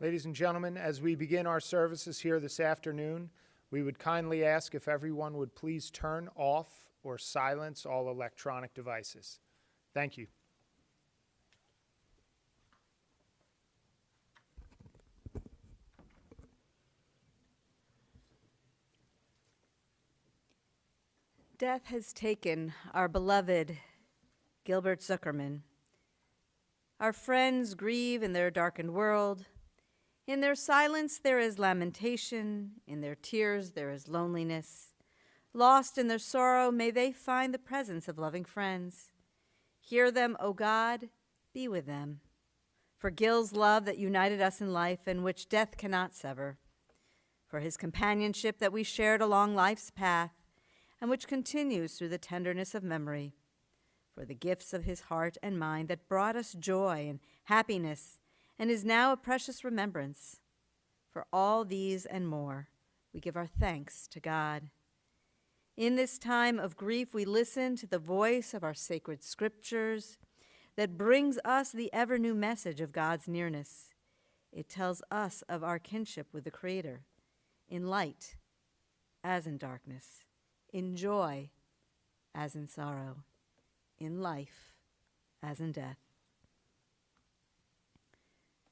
Ladies and gentlemen, as we begin our services here this afternoon, we would kindly ask if everyone would please turn off or silence all electronic devices. Thank you. Death has taken our beloved Gilbert Zuckerman. Our friends grieve in their darkened world. In their silence there is lamentation, in their tears there is loneliness. Lost in their sorrow, may they find the presence of loving friends. Hear them, O God, be with them. For Gil's love that united us in life and which death cannot sever. For his companionship that we shared along life's path and which continues through the tenderness of memory. For the gifts of his heart and mind that brought us joy and happiness and is now a precious remembrance. For all these and more, we give our thanks to God. In this time of grief, we listen to the voice of our sacred scriptures that brings us the ever-new message of God's nearness. It tells us of our kinship with the Creator, in light as in darkness, in joy as in sorrow, in life as in death.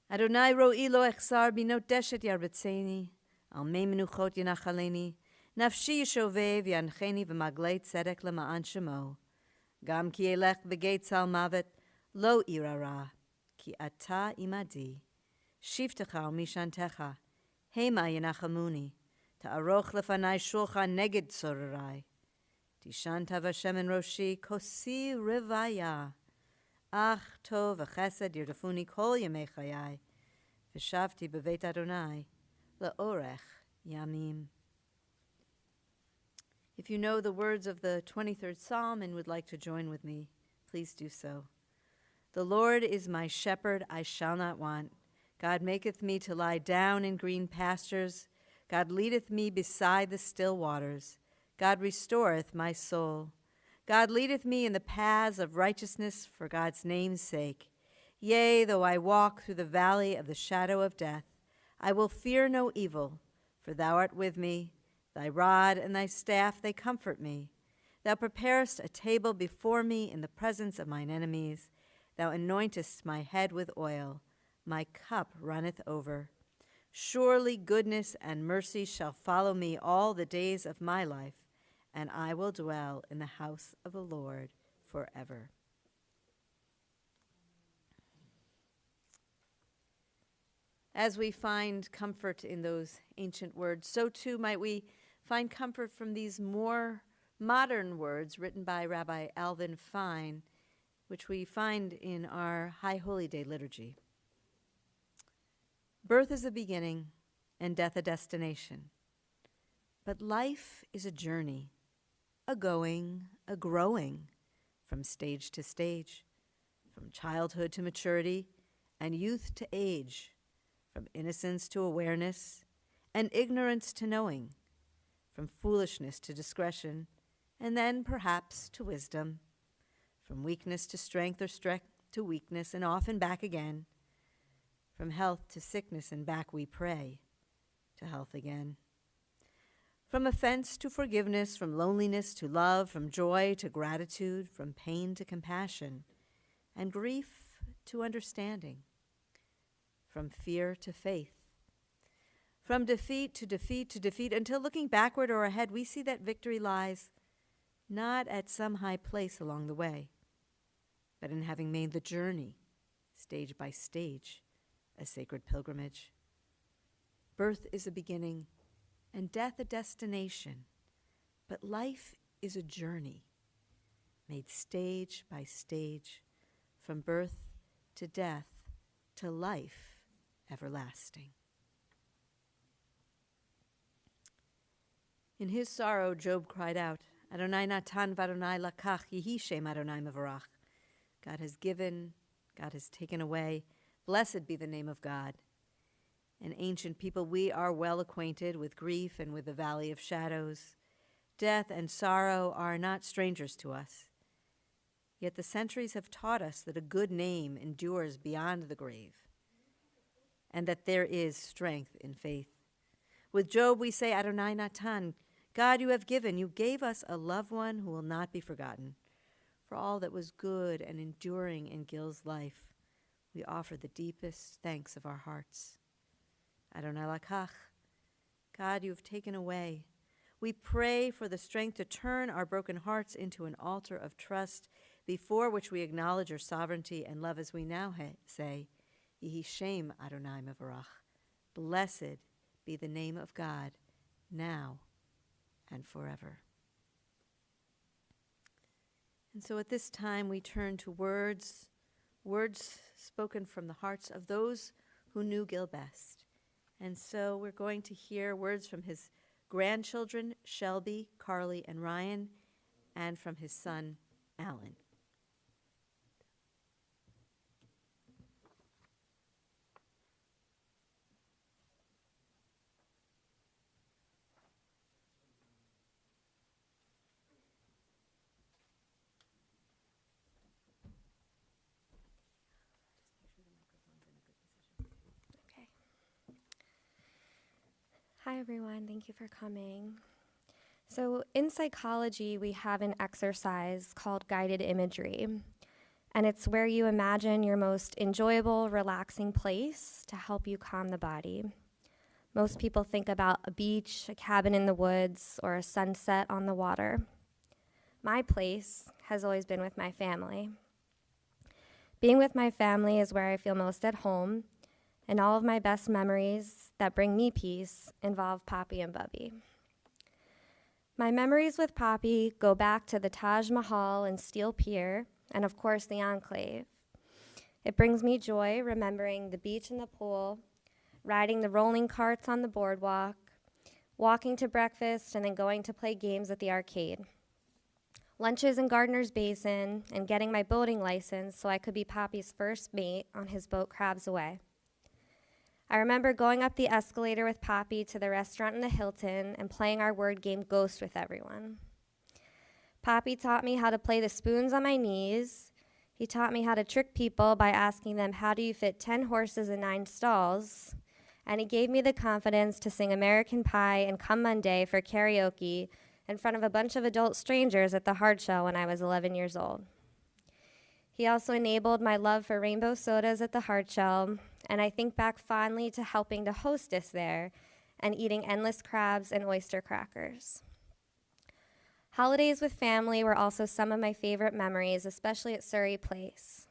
Adonai ro'i lo echsar binot deshet yarbetzeni, al mei menuchot yenachaleni, nafshi yishovev yancheni v'maglei tzedek lema'an shemo, gam ki elech b'geit sal mavet lo irara, ki ata imadi, shiftecha u'mishantecha, hema yenachamuni, ta'aroch lefanai shulchan neged tzorarai, tishanta v'shem roshi kosi rivaya, ach tov v'chesed yirdafuni kol yemei chayai, v'shavti b'veit Adonai le'orech yamim. If you know the words of the 23rd Psalm and would like to join with me, please do so. The Lord is my shepherd, I shall not want. God maketh me to lie down in green pastures. God leadeth me beside the still waters. God restoreth my soul. God leadeth me in the paths of righteousness for God's name's sake. Yea, though I walk through the valley of the shadow of death, I will fear no evil, for thou art with me. Thy rod and thy staff, they comfort me. Thou preparest a table before me in the presence of mine enemies. Thou anointest my head with oil. My cup runneth over. Surely goodness and mercy shall follow me all the days of my life, and I will dwell in the house of the Lord forever. As we find comfort in those ancient words, so too might we find comfort from these more modern words written by Rabbi Alvin Fine, which we find in our High Holy Day liturgy. Birth is a beginning and death a destination, but life is a journey, a going, a growing, from stage to stage, from childhood to maturity and youth to age, from innocence to awareness and ignorance to knowing, from foolishness to discretion, and then perhaps to wisdom, from weakness to strength or strength to weakness and often back again, from health to sickness and back we pray to health again. From offense to forgiveness, from loneliness to love, from joy to gratitude, from pain to compassion, and grief to understanding, from fear to faith, from defeat to defeat to defeat, until looking backward or ahead, we see that victory lies not at some high place along the way, but in having made the journey, stage by stage, a sacred pilgrimage. Birth is a beginning and death a destination, but life is a journey made stage by stage, from birth to death to life everlasting. In his sorrow, Job cried out, Adonai natan v'Adonai lakach, yehi shem Adonai mevarach. God has given, God has taken away. Blessed be the name of God. An ancient people, we are well acquainted with grief and with the valley of shadows. Death and sorrow are not strangers to us. Yet the centuries have taught us that a good name endures beyond the grave. and that there is strength in faith. With Job, we say, Adonai Natan, God, you have given. You gave us a loved one who will not be forgotten. For all that was good and enduring in Gil's life, we offer the deepest thanks of our hearts. Adonai Lakach, God, you have taken away. We pray for the strength to turn our broken hearts into an altar of trust before which we acknowledge your sovereignty and love, as we now say, Yehi Shem Adonai Mevorach. Blessed be the name of God, now and forever. And so at this time we turn to words spoken from the hearts of those who knew Gil best. And so we're going to hear words from his grandchildren, Shelby, Carly, and Ryan, and from his son, Alan. Hi, everyone. Thank you for coming. So in psychology, we have an exercise called guided imagery, and it's where you imagine your most enjoyable, relaxing place to help you calm the body. Most people think about a beach, a cabin in the woods, or a sunset on the water. My place has always been with my family. Being with my family is where I feel most at home, and all of my best memories that bring me peace involve Poppy and Bubby. My memories with Poppy go back to the Taj Mahal and Steel Pier, and of course the Enclave. It brings me joy remembering the beach and the pool, riding the rolling carts on the boardwalk, walking to breakfast, and then going to play games at the arcade. Lunches in Gardner's Basin, and getting my boating license so I could be Poppy's first mate on his boat Crabs Away. I remember going up the escalator with Poppy to the restaurant in the Hilton and playing our word game Ghost with everyone. Poppy taught me how to play the spoons on my knees. He taught me how to trick people by asking them, how do you fit 10 horses in 9 stalls? And he gave me the confidence to sing American Pie and Come Monday for karaoke in front of a bunch of adult strangers at the Hard Shell when I was 11 years old. He also enabled my love for rainbow sodas at the Hard Shell, and I think back fondly to helping to hostess there and eating endless crabs and oyster crackers. Holidays with family were also some of my favorite memories, especially at Surrey Place.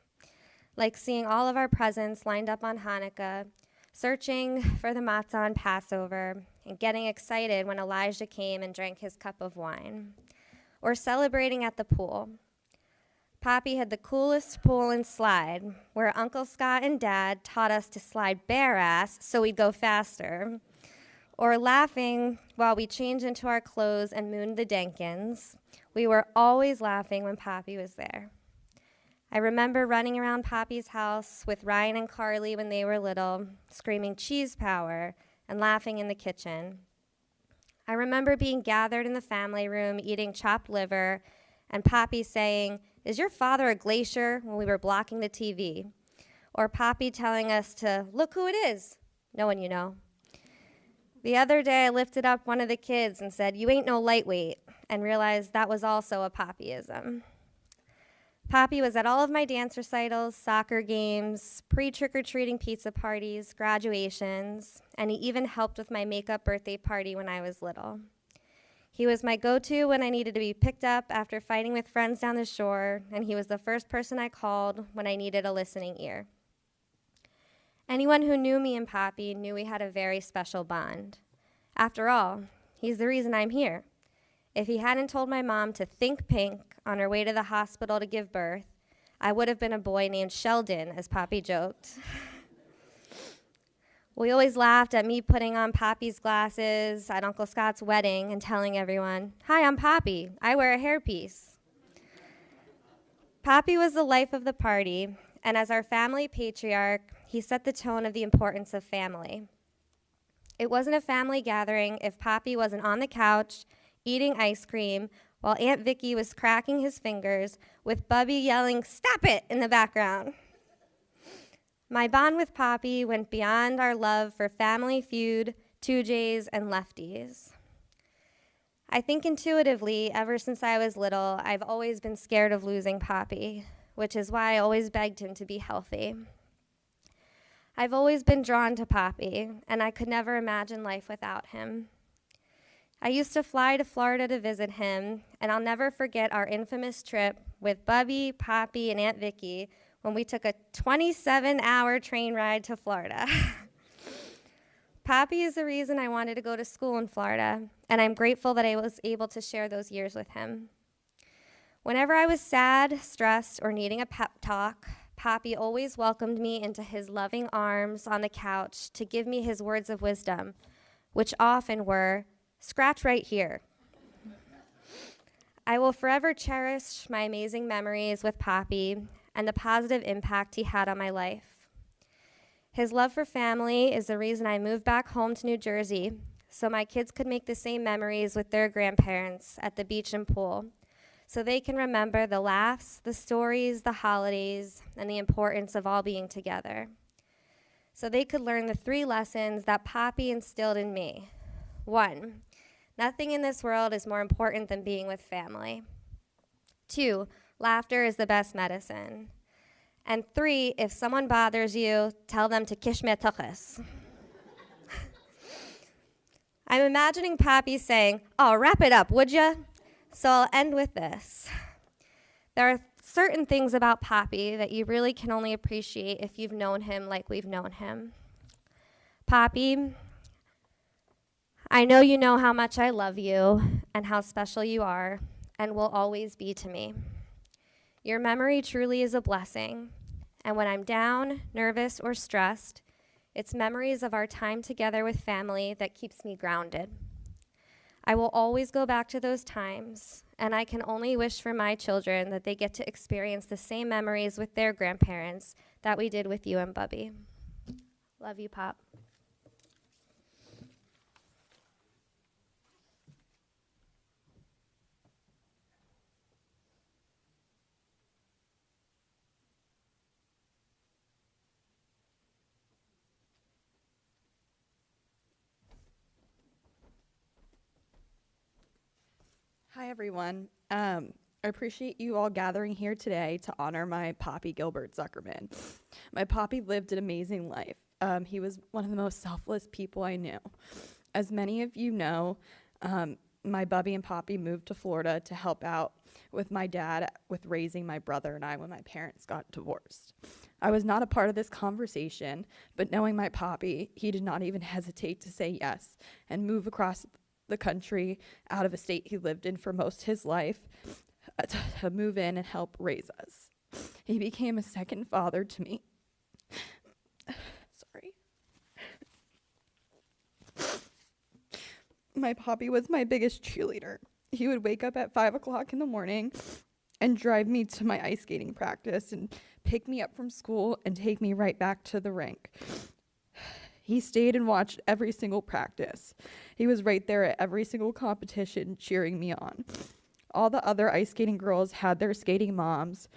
Like seeing all of our presents lined up on Hanukkah, searching for the matzah on Passover, and getting excited when Elijah came and drank his cup of wine, or celebrating at the pool. Poppy had the coolest pool and slide, where Uncle Scott and Dad taught us to slide bare ass so we'd go faster, or laughing while we changed into our clothes and mooned the Denkins. We were always laughing when Poppy was there. I remember running around Poppy's house with Ryan and Carly when they were little, screaming cheese power and laughing in the kitchen. I remember being gathered in the family room eating chopped liver and Poppy saying, "Is your father a glacier?" when we were blocking the TV. Or Poppy telling us to, "Look who it is," no one you know. The other day I lifted up one of the kids and said, "You ain't no lightweight," and realized that was also a Poppyism. Poppy was at all of my dance recitals, soccer games, pre-trick-or-treating pizza parties, graduations, and he even helped with my makeup birthday party when I was little. He was my go-to when I needed to be picked up after fighting with friends down the shore, and he was the first person I called when I needed a listening ear. Anyone who knew me and Poppy knew we had a very special bond. After all, he's the reason I'm here. If he hadn't told my mom to think pink on her way to the hospital to give birth, I would have been a boy named Sheldon, as Poppy joked. We always laughed at me putting on Poppy's glasses at Uncle Scott's wedding and telling everyone, "Hi, I'm Poppy. I wear a hairpiece." Poppy was the life of the party, and as our family patriarch, he set the tone of the importance of family. It wasn't a family gathering if Poppy wasn't on the couch eating ice cream while Aunt Vicky was cracking his fingers with Bubby yelling, "Stop it!" in the background. My bond with Poppy went beyond our love for Family Feud, 2Js, and Lefties. I think intuitively, ever since I was little, I've always been scared of losing Poppy, which is why I always begged him to be healthy. I've always been drawn to Poppy, and I could never imagine life without him. I used to fly to Florida to visit him, and I'll never forget our infamous trip with Bubby, Poppy, and Aunt Vicky when we took a 27-hour train ride to Florida. Poppy is the reason I wanted to go to school in Florida, and I'm grateful that I was able to share those years with him. Whenever I was sad, stressed, or needing a pep talk, Poppy always welcomed me into his loving arms on the couch to give me his words of wisdom, which often were, "Scratch right here." I will forever cherish my amazing memories with Poppy and the positive impact he had on my life. His love for family is the reason I moved back home to New Jersey, so my kids could make the same memories with their grandparents at the beach and pool, so they can remember the laughs, the stories, the holidays, and the importance of all being together. So they could learn the 3 lessons that Poppy instilled in me. 1, nothing in this world is more important than being with family. 2, laughter is the best medicine. And 3, if someone bothers you, tell them to kish me tuchas. I'm imagining Poppy saying, "Oh, wrap it up, would ya?" So I'll end with this. There are certain things about Poppy that you really can only appreciate if you've known him like we've known him. Poppy, I know you know how much I love you and how special you are and will always be to me. Your memory truly is a blessing, and when I'm down, nervous, or stressed, it's memories of our time together with family that keeps me grounded. I will always go back to those times, and I can only wish for my children that they get to experience the same memories with their grandparents that we did with you and Bubby. Love you, Pop. Hi, everyone. I appreciate you all gathering here today to honor my Poppy, Gilbert Zuckerman. My Poppy lived an amazing life. He was one of the most selfless people I knew. As many of you know, my Bubby and Poppy moved to Florida to help out with my dad with raising my brother and I when my parents got divorced. I was not a part of this conversation, but knowing my Poppy, he did not even hesitate to say yes and move across the country out of a state he lived in for most of his life to move in and help raise us. He became a second father to me. Sorry. My Poppy was my biggest cheerleader. He would wake up at 5 o'clock in the morning and drive me to my ice skating practice and pick me up from school and take me right back to the rink. He stayed and watched every single practice. He was right there at every single competition cheering me on. All the other ice skating girls had their skating moms,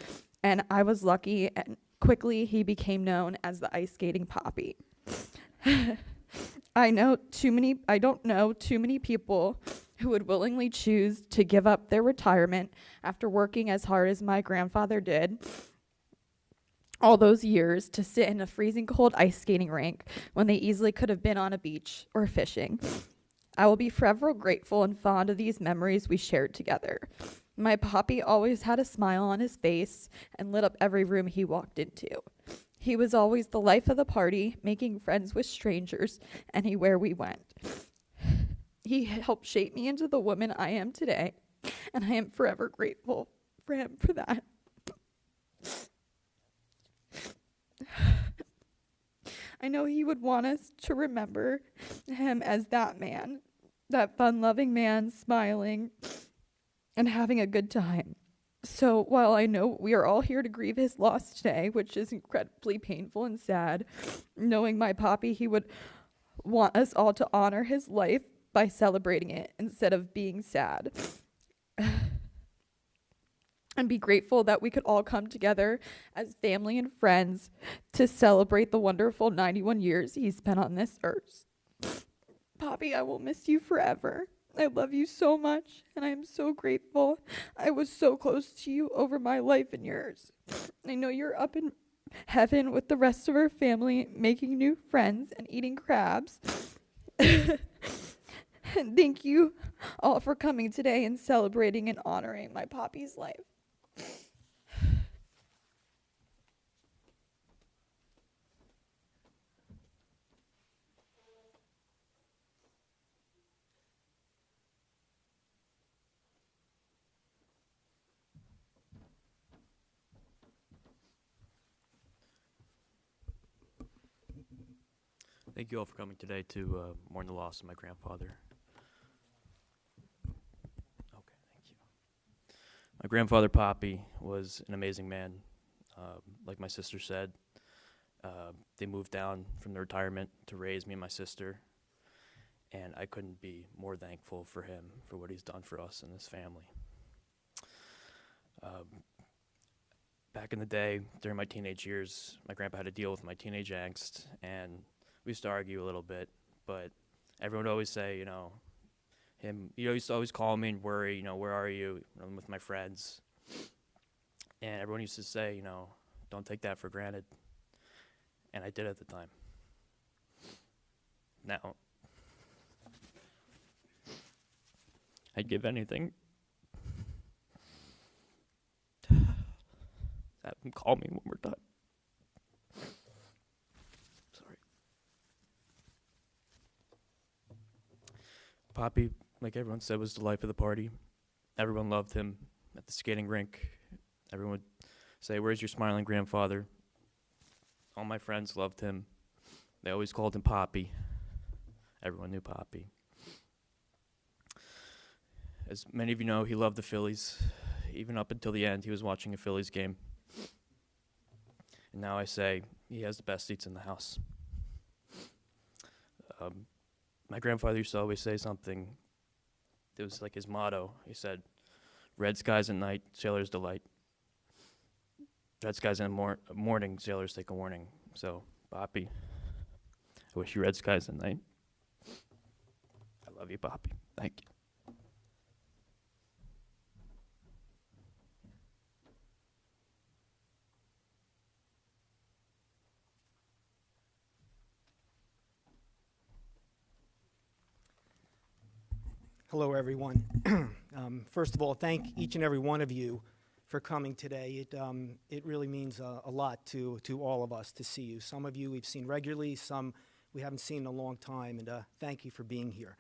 and I was lucky, and quickly he became known as the ice skating Poppy. I don't know too many people who would willingly choose to give up their retirement after working as hard as my grandfather did all those years to sit in a freezing cold ice skating rink when they easily could have been on a beach or fishing. I will be forever grateful and fond of these memories we shared together. My Poppy always had a smile on his face and lit up every room he walked into. He was always the life of the party, making friends with strangers anywhere we went. He helped shape me into the woman I am today, and I am forever grateful for him for that. I know he would want us to remember him as that man, that fun-loving man, smiling and having a good time. So while I know we are all here to grieve his loss today, which is incredibly painful and sad, knowing my Poppy, he would want us all to honor his life by celebrating it instead of being sad. and be grateful that we could all come together as family and friends to celebrate the wonderful 91 years he spent on this earth. Poppy, I will miss you forever. I love you so much, and I am so grateful. I was so close to you over my life and yours. I know you're up in heaven with the rest of our family, making new friends and eating crabs. And thank you all for coming today and celebrating and honoring my Poppy's life. Thank you all for coming today to mourn the loss of my grandfather. Okay, thank you. My grandfather, Poppy, was an amazing man. Like my sister said, they moved down from the retirement to raise me and my sister, and I couldn't be more thankful for him, for what he's done for us and this family. Back in the day, during my teenage years, my grandpa had to deal with my teenage angst, and we used to argue a little bit, but everyone would always say, he used to always call me and worry, where are you? I'm with my friends. And everyone used to say, don't take that for granted. And I did at the time. Now, I'd give anything to have him call me when we're done. Poppy, like everyone said, was the life of the party. Everyone loved him at the skating rink. Everyone would say, "Where's your smiling grandfather?" All my friends loved him. They always called him Poppy. Everyone knew Poppy. As many of you know, he loved the Phillies. Even up until the end, he was watching a Phillies game. And now I say, he has the best seats in the house. My grandfather used to always say something. It was like his motto. He said, "Red skies at night, sailors delight. Red skies in the morning, sailors take a warning." So, Poppy, I wish you red skies at night. I love you, Poppy. Thank you. Hello, everyone. First of all, thank each and every one of you for coming today. It really means a lot to all of us to see you. Some of you we've seen regularly, some we haven't seen in a long time, and thank you for being here.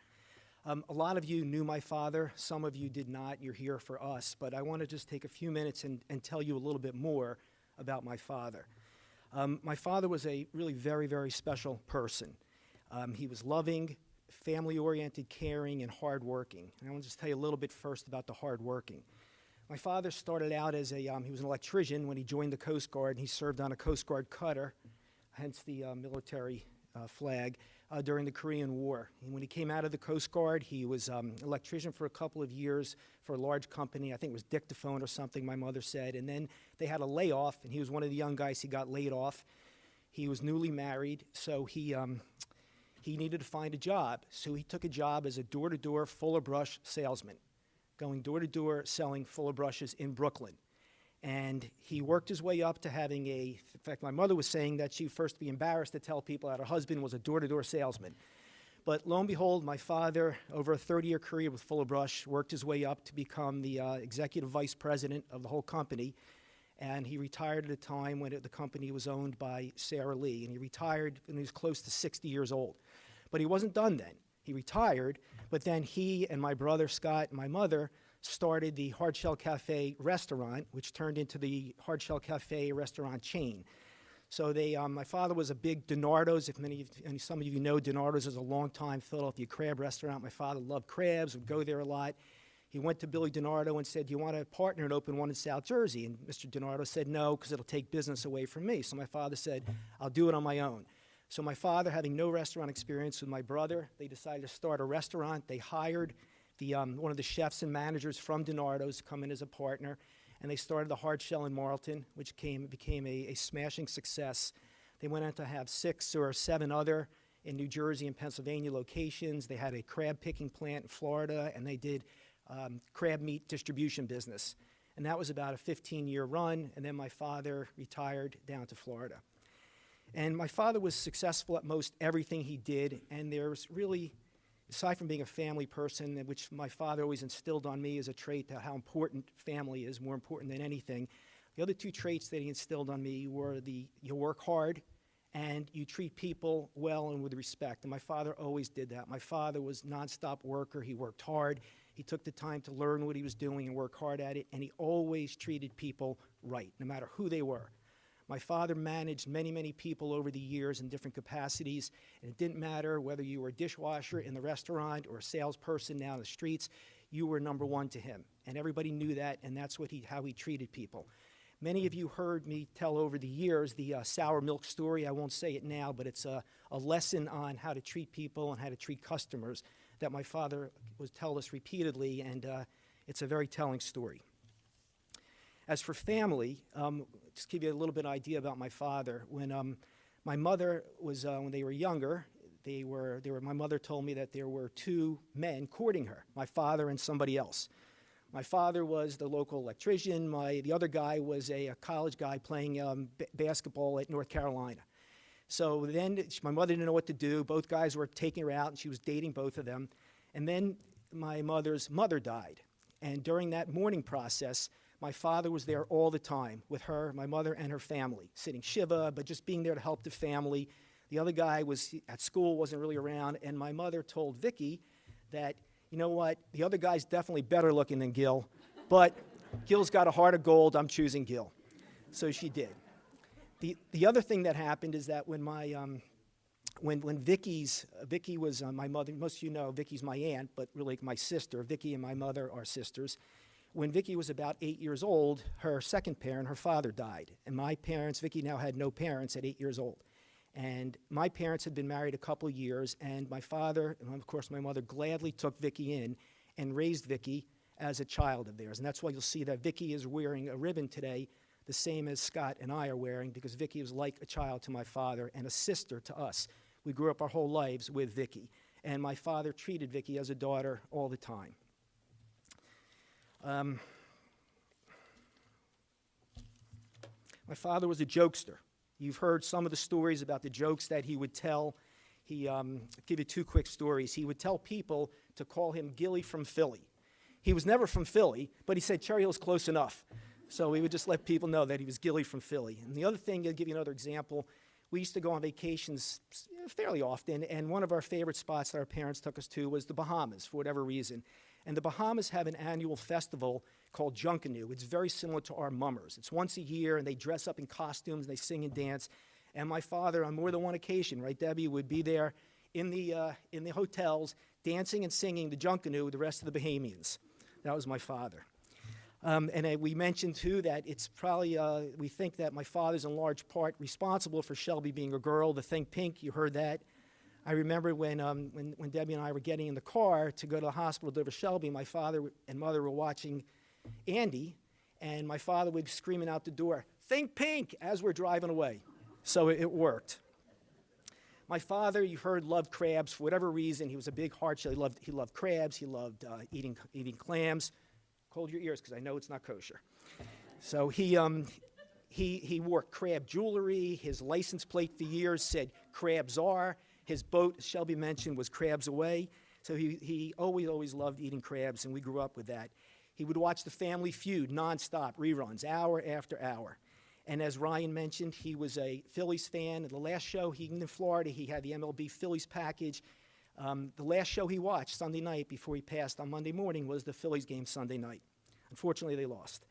A lot of you knew my father, some of you did not. You're here for us, but I want to just take a few minutes and tell you a little bit more about my father. My father was a really very, very special person. He was loving, family-oriented, caring, and hardworking. And I want to just tell you a little bit first about the hardworking. My father started out as he was an electrician when he joined the Coast Guard, and he served on a Coast Guard cutter, hence the military flag, during the Korean War. And when he came out of the Coast Guard, he was an electrician for a couple of years for a large company. I think it was Dictaphone or something, my mother said. And then they had a layoff, and he was one of the young guys. He got laid off. He was newly married, so he needed to find a job. So he took a job as a door-to-door Fuller Brush salesman, going door-to-door selling Fuller Brushes in Brooklyn. And he worked his way up to having in fact, my mother was saying that she would first be embarrassed to tell people that her husband was a door-to-door salesman. But lo and behold, my father, over a 30-year career with Fuller Brush, worked his way up to become the executive vice president of the whole company. And he retired at a time when the company was owned by Sarah Lee. And he retired when he was close to 60 years old. But he wasn't done then. He retired, but then he and my brother Scott and my mother started the Hard Shell Cafe restaurant, which turned into the Hard Shell Cafe restaurant chain. So my father was a big Donardo's. If some of you know, Donardo's is a long-time Philadelphia crab restaurant. My father loved crabs, would go there a lot. He went to Billy Donardo and said, "Do you want to partner and open one in South Jersey?" And Mr. Donardo said, "No, because it'll take business away from me." So my father said, "I'll do it on my own." So my father, having no restaurant experience with my brother, they decided to start a restaurant. They hired one of the chefs and managers from Donardo's to come in as a partner. and they started the hard shell in Marlton, which became a smashing success. They went on to have 6 or 7 other in New Jersey and Pennsylvania locations. They had a crab picking plant in Florida, and they did crab meat distribution business. And that was about a 15-year run, and then my father retired down to Florida. And my father was successful at most everything he did, and there's really, aside from being a family person, which my father always instilled on me as a trait, that how important family is, more important than anything, the other 2 traits that he instilled on me were you work hard and you treat people well and with respect. And my father always did that. My father was a nonstop worker. He worked hard. He took the time to learn what he was doing and work hard at it, and he always treated people right, no matter who they were. My father managed many, many people over the years in different capacities, and it didn't matter whether you were a dishwasher in the restaurant or a salesperson down the streets, you were number one to him. And everybody knew that, and that's how he treated people. Many of you heard me tell over the years the sour milk story. I won't say it now, but it's a lesson on how to treat people and how to treat customers that my father would tell us repeatedly, and it's a very telling story. As for family, just give you a little bit of idea about my father. When my mother was, when they were younger, my mother told me that there were 2 men courting her, my father and somebody else. My father was the local electrician. The other guy was a college guy playing basketball at North Carolina. So then my mother didn't know what to do. Both guys were taking her out, and she was dating both of them. And then my mother's mother died. And during that mourning process, my father was there all the time with her, my mother, and her family, sitting Shiva, but just being there to help the family. The other guy was at school, wasn't really around, and my mother told Vicky that, you know what, the other guy's definitely better looking than Gil, but Gil's got a heart of gold, I'm choosing Gil. So she did. The other thing that happened is that when Vicky was my mother, most of you know Vicky's my aunt, but really my sister. Vicky and my mother are sisters. When Vicky was about 8 years old, her second parent, her father, died. And my parents, Vicky now had no parents at 8 years old. And my parents had been married a couple years, and my father, and of course my mother, gladly took Vicky in and raised Vicky as a child of theirs. And that's why you'll see that Vicky is wearing a ribbon today, the same as Scott and I are wearing, because Vicky was like a child to my father and a sister to us. We grew up our whole lives with Vicky, and my father treated Vicky as a daughter all the time. My father was a jokester. You've heard some of the stories about the jokes that he would tell. I'll give you 2 quick stories. He would tell people to call him Gilly from Philly. He was never from Philly, but he said Cherry Hill's close enough. So we would just let people know that he was Gilly from Philly. And the other thing, I'll give you another example. We used to go on vacations fairly often, and one of our favorite spots that our parents took us to was the Bahamas, for whatever reason. And the Bahamas have an annual festival called Junkanoo. It's very similar to our mummers. It's once a year, and they dress up in costumes, and they sing and dance. And my father, on more than one occasion, right, Debbie, would be there in the hotels, dancing and singing the Junkanoo with the rest of the Bahamians. That was my father. And we mentioned, too, that it's probably, we think that my father's in large part responsible for Shelby being a girl. The Think Pink, you heard that. I remember when Debbie and I were getting in the car to go to the hospital to deliver Shelby, my father and mother were watching Andy, and my father would be screaming out the door, "Think Pink," as we're driving away. So it worked. My father, you heard, loved crabs. For whatever reason, he was a big hard shell. He loved crabs. He loved eating clams. Hold your ears, because I know it's not kosher. So he wore crab jewelry. His license plate for years said Crabs Are. His boat, as Shelby mentioned, was Crabs Away. So he always loved eating crabs, and we grew up with that. He would watch the Family Feud nonstop, reruns, hour after hour. And as Ryan mentioned, he was a Phillies fan. And the last show, in Florida, he had the MLB Phillies package. The last show he watched Sunday night before he passed on Monday morning was the Phillies game Sunday night. Unfortunately, they lost.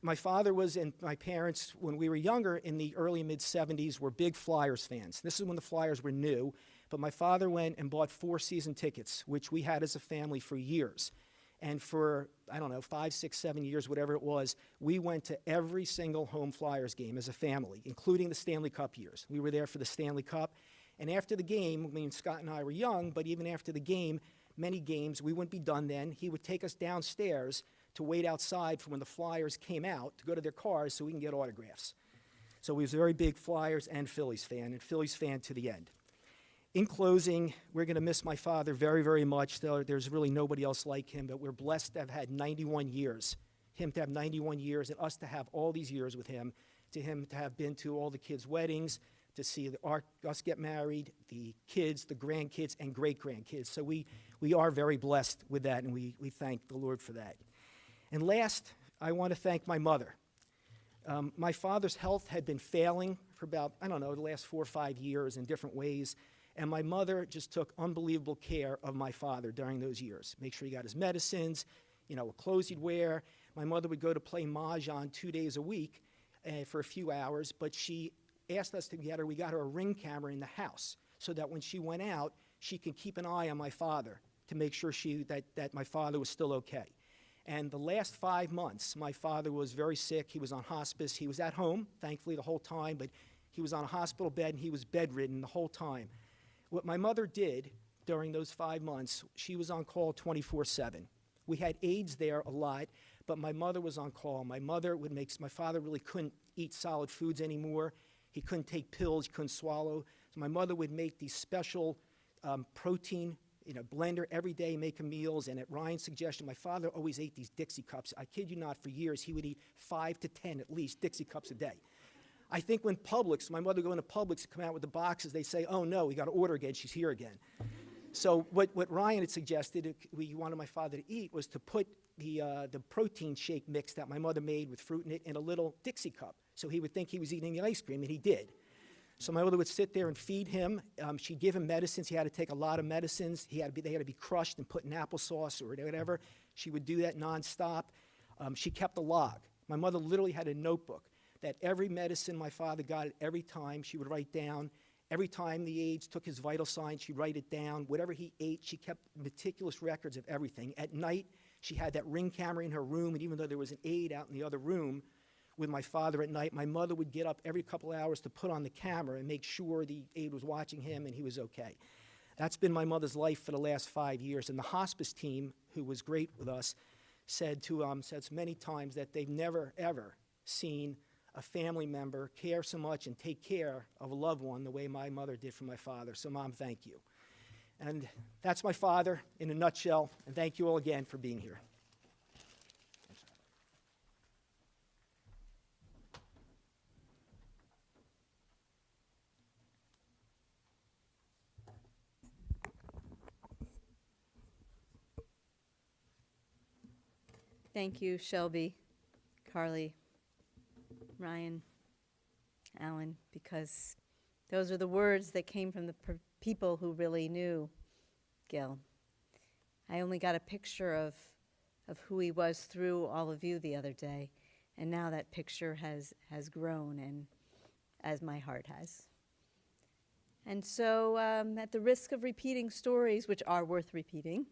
My father and my parents, when we were younger, in the early mid-'70s, were big Flyers fans. This is when the Flyers were new, but my father went and bought 4 season tickets, which we had as a family for years. And for, 5, 6, 7 years, whatever it was, we went to every single home Flyers game as a family, including the Stanley Cup years. We were there for the Stanley Cup. And after the game, Scott and I were young, but even after the game, many games, we wouldn't be done then. He would take us downstairs to wait outside for when the Flyers came out to go to their cars so we can get autographs. So he was a very big Flyers and Phillies fan, and Phillies fan to the end. In closing, we're going to miss my father very, very much. There's really nobody else like him, but we're blessed to have had 91 years, him to have 91 years, and us to have all these years with him, to have been to all the kids' weddings, to see us get married, the kids, the grandkids, and great-grandkids. So we are very blessed with that, and we thank the Lord for that. And last, I want to thank my mother. My father's health had been failing for about, the last 4 or 5 years in different ways. And my mother just took unbelievable care of my father during those years. Make sure he got his medicines, what clothes he'd wear. My mother would go to play mahjong 2 days a week for a few hours, but she asked us to we got her a Ring camera in the house so that when she went out, she could keep an eye on my father to make sure that my father was still okay. And the last 5 months, my father was very sick. He was on hospice. He was at home, thankfully, the whole time, but he was on a hospital bed, and he was bedridden the whole time. What my mother did during those 5 months, she was on call 24/7. We had aides there a lot, but my mother was on call. My father really couldn't eat solid foods anymore. He couldn't take pills, he couldn't swallow. So my mother would make these special protein blender every day, making meals, and at Ryan's suggestion, my father always ate these Dixie cups. I kid you not, for years, he would eat 5 to 10 at least Dixie cups a day. I think when Publix, my mother would go into Publix to come out with the boxes, they say, oh no, we got to order again, she's here again. So what Ryan had suggested, we wanted my father to eat, was to put the protein shake mix that my mother made with fruit in it in a little Dixie cup. So he would think he was eating the ice cream, and he did. So my mother would sit there and feed him. She'd give him medicines. He had to take a lot of medicines. They had to be crushed and put in applesauce or whatever. She would do that nonstop. She kept a log. My mother literally had a notebook that every medicine my father got at every time, she would write down. Every time the aides took his vital signs, she'd write it down. Whatever he ate, she kept meticulous records of everything. At night, she had that Ring camera in her room, and even though there was an aide out in the other room with my father at night, my mother would get up every couple hours to put on the camera and make sure the aide was watching him and he was okay. That's been my mother's life for the last 5 years. And the hospice team, who was great with us, said many times that they've never, ever seen a family member care so much and take care of a loved one the way my mother did for my father. So, Mom, thank you. And that's my father in a nutshell, and thank you all again for being here. Thank you, Shelby, Carly, Ryan, Alan, because those are the words that came from the people who really knew Gil. I only got a picture of who he was through all of you the other day, and now that picture has grown, and as my heart has. And so, at the risk of repeating stories, which are worth repeating,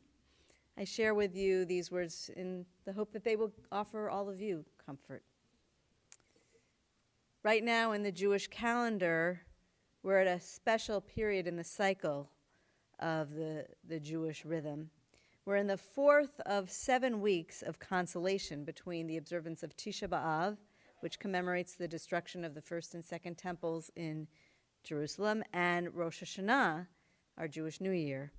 I share with you these words in the hope that they will offer all of you comfort. Right now in the Jewish calendar, we're at a special period in the cycle of the Jewish rhythm. We're in the 4th of 7 weeks of consolation between the observance of Tisha B'Av, which commemorates the destruction of the first and second temples in Jerusalem, and Rosh Hashanah, our Jewish New Year.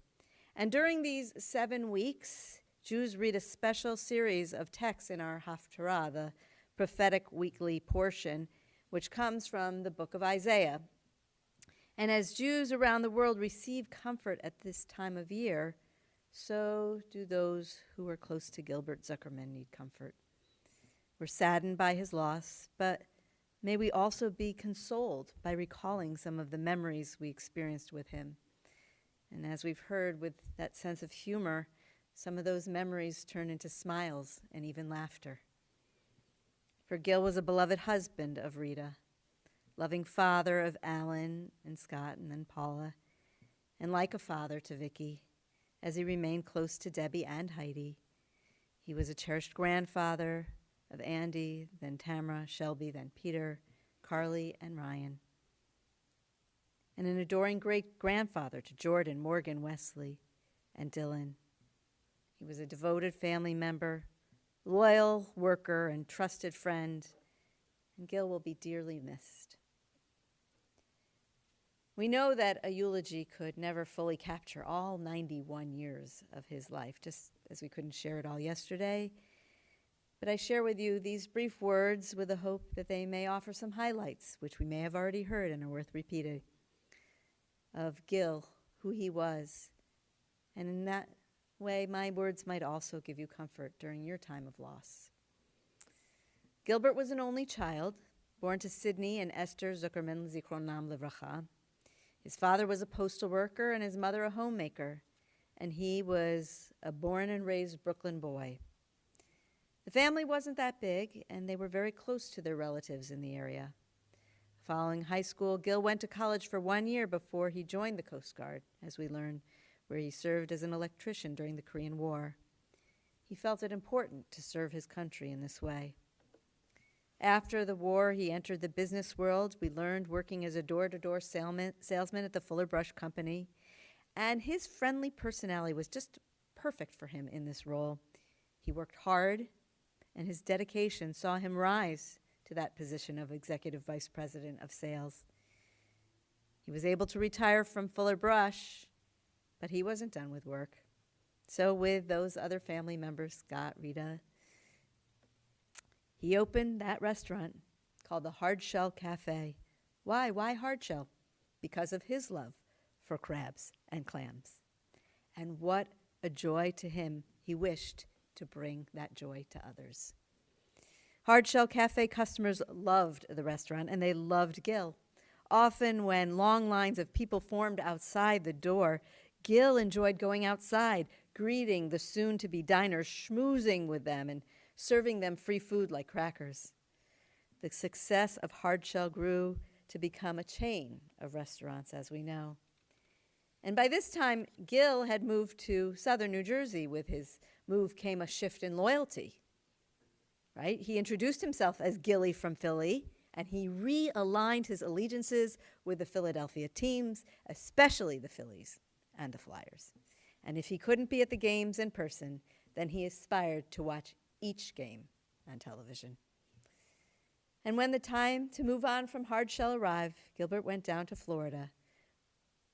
And during these 7 weeks, Jews read a special series of texts in our Haftarah, the prophetic weekly portion, which comes from the book of Isaiah. And as Jews around the world receive comfort at this time of year, so do those who are close to Gilbert Zuckerman need comfort. We're saddened by his loss, but may we also be consoled by recalling some of the memories we experienced with him. And as we've heard, with that sense of humor, some of those memories turn into smiles and even laughter. For Gil was a beloved husband of Rita, loving father of Alan and Scott and then Paula, and like a father to Vicky, as he remained close to Debbie and Heidi. He was a cherished grandfather of Andy, then Tamara, Shelby, then Peter, Carly, and Ryan, and an adoring great-grandfather to Jordan, Morgan, Wesley, and Dylan. He was a devoted family member, loyal worker and trusted friend, and Gil will be dearly missed. We know that a eulogy could never fully capture all 91 years of his life, just as we couldn't share it all yesterday. But I share with you these brief words with the hope that they may offer some highlights, which we may have already heard and are worth repeating, of Gil, who he was. And in that way, my words might also give you comfort during your time of loss. Gilbert was an only child, born to Sidney and Esther Zuckerman, Zichronam Livracha. His father was a postal worker and his mother a homemaker, and he was a born and raised Brooklyn boy. The family wasn't that big, and they were very close to their relatives in the area. Following high school, Gil went to college for 1 year before he joined the Coast Guard, as we learn, where he served as an electrician during the Korean War. He felt it important to serve his country in this way. After the war, he entered the business world. We learned working as a door-to-door salesman at the Fuller Brush Company, and his friendly personality was just perfect for him in this role. He worked hard, and his dedication saw him rise to that position of Executive Vice President of Sales. He was able to retire from Fuller Brush, but he wasn't done with work. So with those other family members, Scott, Rita, he opened that restaurant called the Hard Shell Cafe. Why? Why hard shell? Because of his love for crabs and clams. And what a joy to him. He wished to bring that joy to others. Hard Shell Cafe customers loved the restaurant, and they loved Gil. Often when long lines of people formed outside the door, Gil enjoyed going outside, greeting the soon-to-be diners, schmoozing with them, and serving them free food like crackers. The success of Hard Shell grew to become a chain of restaurants, as we know. And by this time, Gil had moved to southern New Jersey. With his move came a shift in loyalty, right? He introduced himself as Gilly from Philly, and he realigned his allegiances with the Philadelphia teams, especially the Phillies and the Flyers. And if he couldn't be at the games in person, then he aspired to watch each game on television. And when the time to move on from Hard Shell arrived, Gilbert went down to Florida,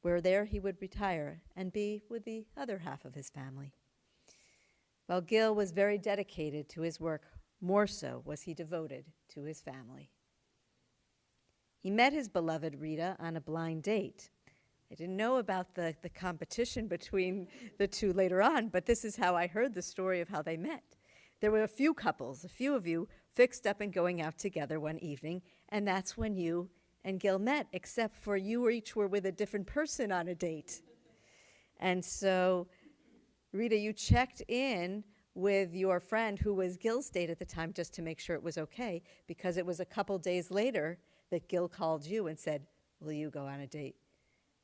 where there he would retire and be with the other half of his family. While Gil was very dedicated to his work, more so was he devoted to his family. He met his beloved Rita on a blind date. I didn't know about the competition between the two later on, but this is how I heard the story of how they met. There were a few couples, a few of you, fixed up and going out together one evening, and that's when you and Gil met, except for you each were with a different person on a date. And so, Rita, you checked in with your friend who was Gil's date at the time just to make sure it was okay, because it was a couple days later that Gil called you and said, "Will you go on a date?"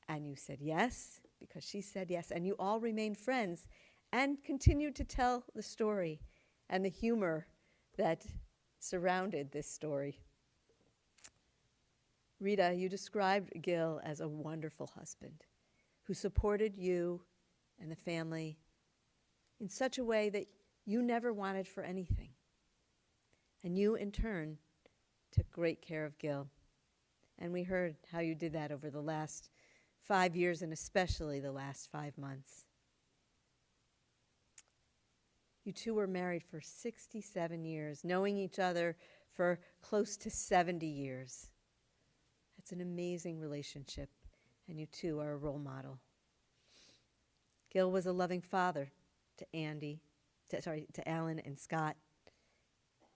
And you said yes, because she said yes, and you all remained friends and continued to tell the story and the humor that surrounded this story. Rita, you described Gil as a wonderful husband who supported you and the family in such a way that you never wanted for anything. And you, in turn, took great care of Gil. And we heard how you did that over the last 5 years, and especially the last 5 months. You two were married for 67 years, knowing each other for close to 70 years. That's an amazing relationship, and you two are a role model. Gil was a loving father to Alan and Scott.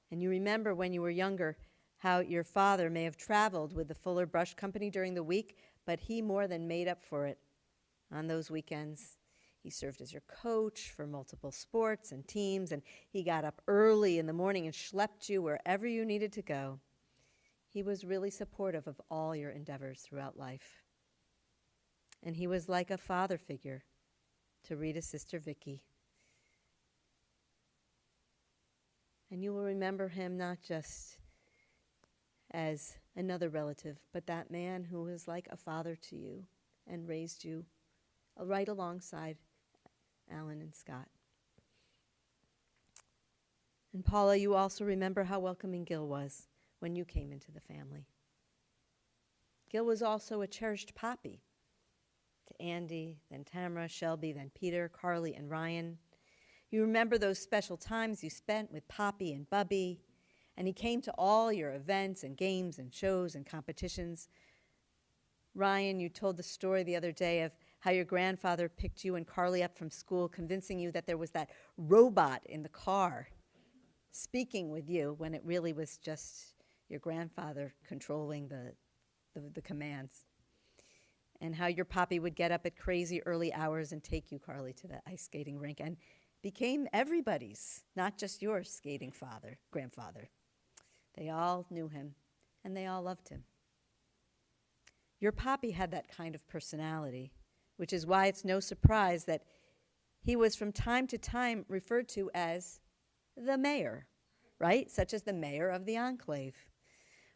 And you remember when you were younger how your father may have traveled with the Fuller Brush Company during the week, but he more than made up for it on those weekends. He served as your coach for multiple sports and teams, and he got up early in the morning and schlepped you wherever you needed to go. He was really supportive of all your endeavors throughout life. And he was like a father figure to Rita's sister Vicky. And you will remember him not just as another relative, but that man who was like a father to you and raised you right alongside Alan and Scott. And Paula, you also remember how welcoming Gil was when you came into the family. Gil was also a cherished poppy to Andy, then Tamara, Shelby, then Peter, Carly, and Ryan. You remember those special times you spent with Poppy and Bubby, and he came to all your events and games and shows and competitions. Ryan, you told the story the other day of how your grandfather picked you and Carly up from school, convincing you that there was that robot in the car speaking with you when it really was just your grandfather controlling the commands. And how your poppy would get up at crazy early hours and take you, Carly, to the ice skating rink and became everybody's, not just your skating grandfather. They all knew him, and they all loved him. Your poppy had that kind of personality, which is why it's no surprise that he was from time to time referred to as the mayor, right? Such as the mayor of the enclave.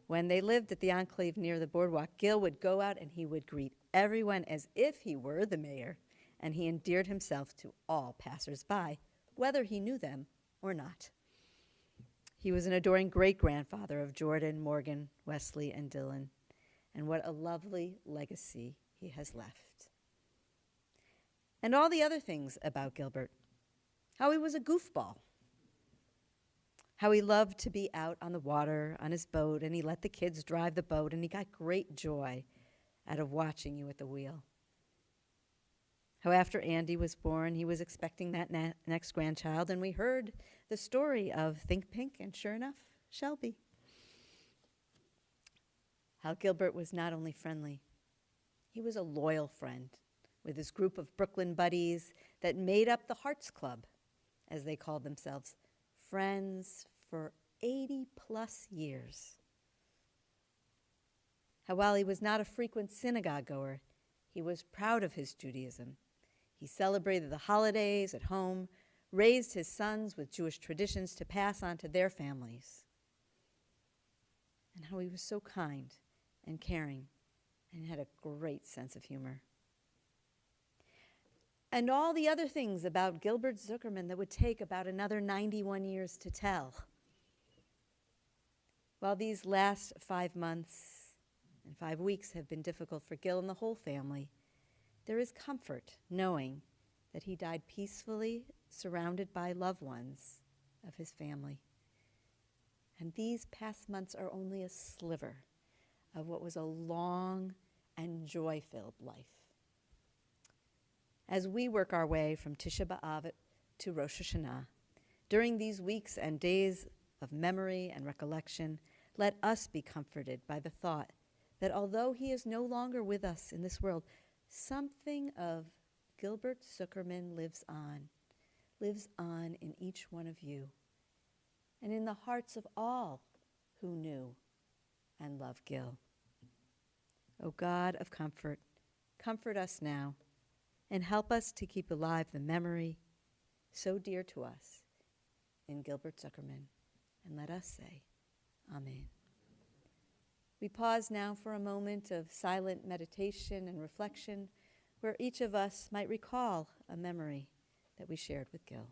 When they lived at the enclave near the boardwalk, Gil would go out and he would greet everyone as if he were the mayor, and he endeared himself to all passers-by, whether he knew them or not. He was an adoring great-grandfather of Jordan, Morgan, Wesley, and Dylan, and what a lovely legacy he has left. And all the other things about Gilbert, how he was a goofball, how he loved to be out on the water on his boat, and he let the kids drive the boat, and he got great joy out of watching you at the wheel. How after Andy was born, he was expecting that next grandchild, and we heard the story of Think Pink, and sure enough, Shelby. How Gilbert was not only friendly, he was a loyal friend with his group of Brooklyn buddies that made up the Hearts Club, as they called themselves, friends for 80-plus years. How while he was not a frequent synagogue goer, he was proud of his Judaism. He celebrated the holidays at home, raised his sons with Jewish traditions to pass on to their families. And how he was so kind and caring and had a great sense of humor. And all the other things about Gilbert Zuckerman that would take about another 91 years to tell. While these last 5 months and 5 weeks have been difficult for Gil and the whole family, there is comfort knowing that he died peacefully, surrounded by loved ones of his family. And these past months are only a sliver of what was a long and joy-filled life. As we work our way from Tisha B'Av to Rosh Hashanah, during these weeks and days of memory and recollection, let us be comforted by the thought that although he is no longer with us in this world, something of Gilbert Zuckerman lives on in each one of you, and in the hearts of all who knew and loved Gil. O God of comfort, comfort us now, and help us to keep alive the memory so dear to us in Gilbert Zuckerman. And let us say, Amen. We pause now for a moment of silent meditation and reflection where each of us might recall a memory that we shared with Gil.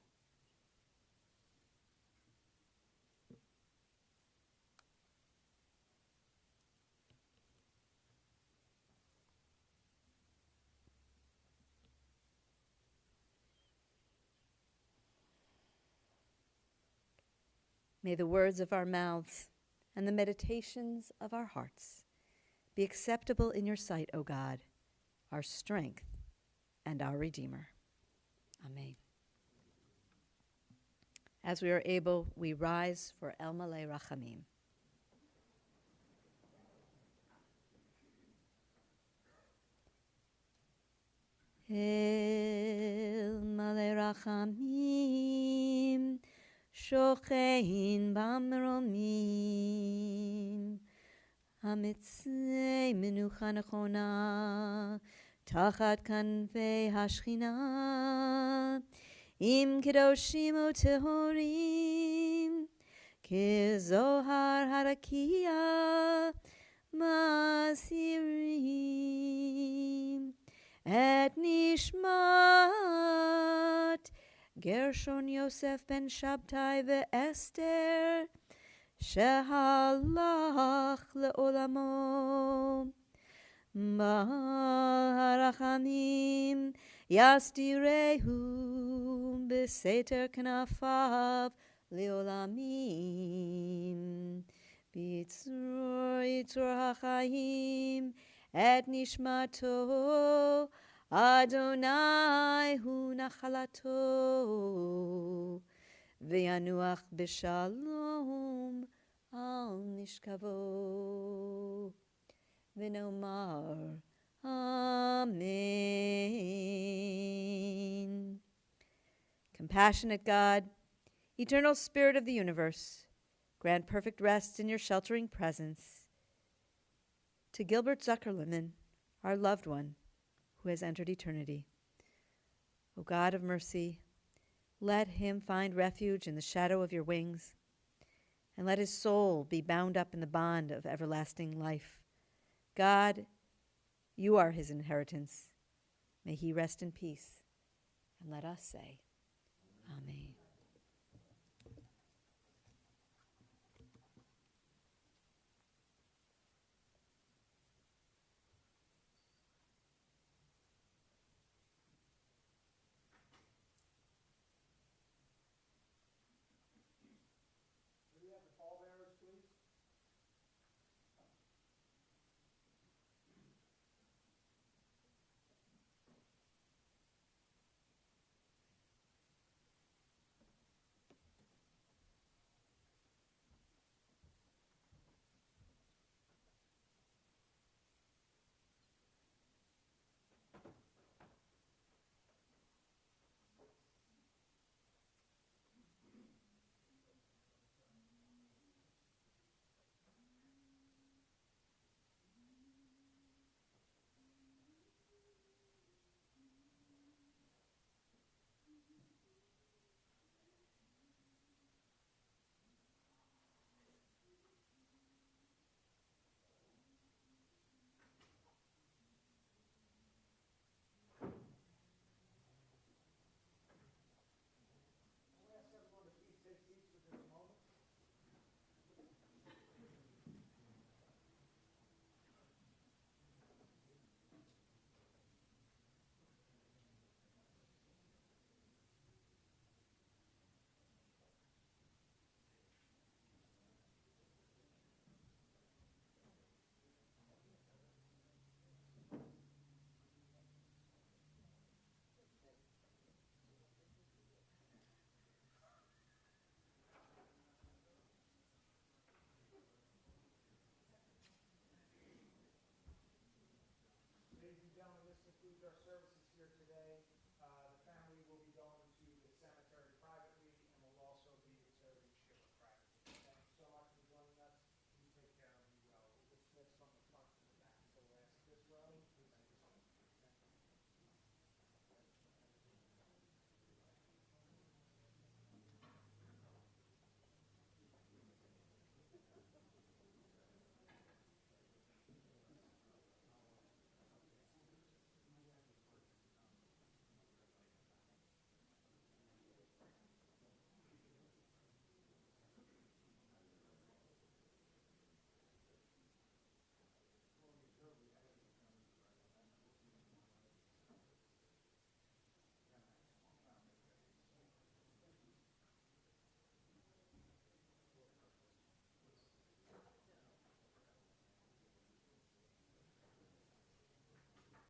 May the words of our mouths and the meditations of our hearts be acceptable in your sight, O God, our strength and our Redeemer. Amen. As we are able, we rise for El Malei Rachamim. El Malei Rachamim, Shochein Bamromim, Hamitzei Menucha Nechona, Tachat Kanvei Hashchina, Im Kedoshim Utehorim, Kezohar Harakia, Masirim, Et Nishmat Gershon Yosef ben Shabtai ve'Esther, shehalach le'olamo. Baal harachamim yasdirehu beseter knafav leolamim. Bitzur yitzur hachayim et nishmato Adonai hu nachalato v'yanuach b'shalom al mishkavo v'nomar Amen. Compassionate God, eternal Spirit of the universe, grant perfect rest in your sheltering presence to Gilbert Zuckerman, our loved one, who has entered eternity. O God of mercy, let him find refuge in the shadow of your wings, and let his soul be bound up in the bond of everlasting life. God, you are his inheritance. May he rest in peace. And let us say, Amen.